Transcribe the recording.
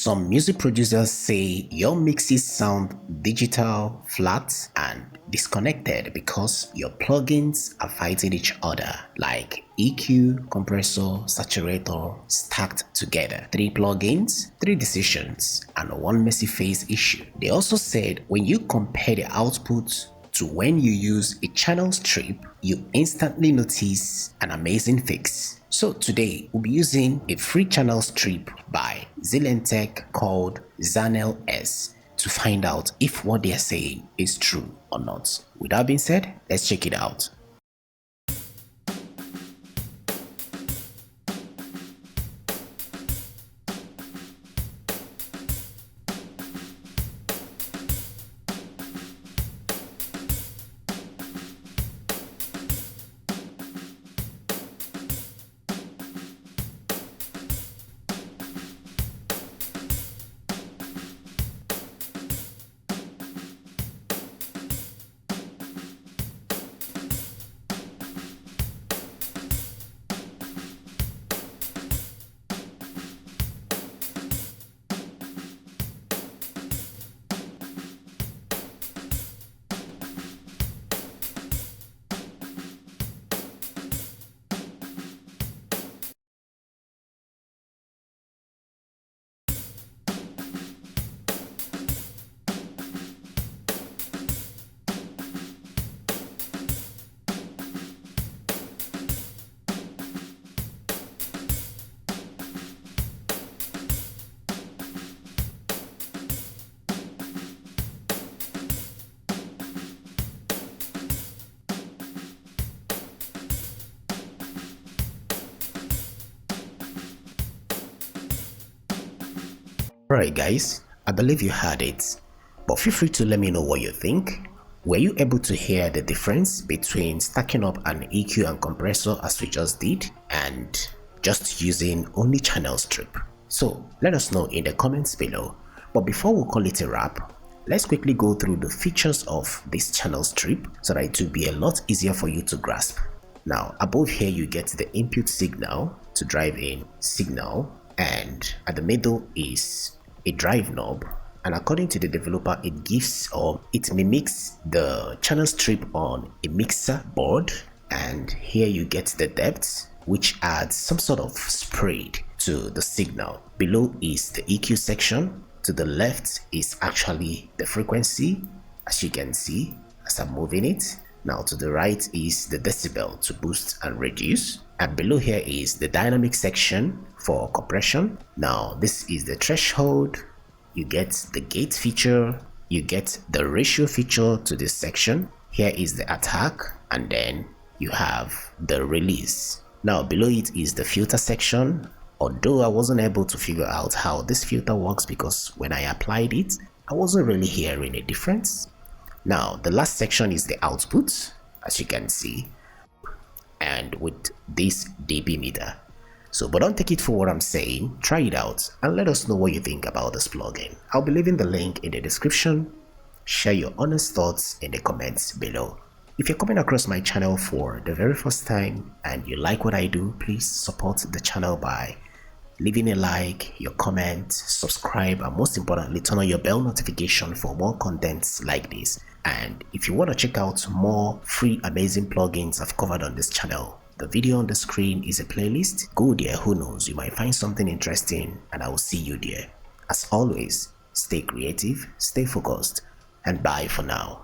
Some music producers say your mixes sound digital, flat, and disconnected because your plugins are fighting each other, like EQ, compressor, saturator stacked together. 3 plugins, 3 decisions, and 1 messy phase issue. They also said when you compare the output to when you use a channel strip, you instantly notice an amazing fix. So today we'll be using a free channel strip by Xilentch called Zanel S to find out if what they're saying is true or not. With that being said, let's check it out. Alright guys, I believe you heard it, but feel free to let me know what you think. Were you able to hear the difference between stacking up an EQ and compressor as we just did and just using only channel strip? So let us know in the comments below. But before we call it a wrap, let's quickly go through the features of this channel strip so that it will be a lot easier for you to grasp. Now above here you get the input signal to drive in signal, and at the middle is a drive knob, and according to the developer it gives or it mimics the channel strip on a mixer board. And here you get the depth, which adds some sort of spread to the signal. Below is the EQ section, to the left is actually the frequency, as you can see as I'm moving it. Now to the right is the decibel to boost and reduce, and below here is the dynamic section for compression. Now this is the threshold, you get the gate feature, you get the ratio feature to this section. Here is the attack, and then you have the release. Now below it is the filter section, although I wasn't able to figure out how this filter works because when I applied it I wasn't really hearing a difference. Now the last section is the output, as you can see, and with this dB meter. So but don't take it for what I'm saying, try it out and let us know what you think about this plugin. I'll be leaving the link in the description. Share your honest thoughts in the comments below. If you're coming across my channel for the very first time and you like what I do, please support the channel by leaving a like, your comment, subscribe, and most importantly turn on your bell notification for more contents like this. And if you want to check out more free amazing plugins I've covered on this channel, the video on the screen is a playlist. Go there, who knows, you might find something interesting and I will see you there. As always, stay creative, stay focused, and bye for now.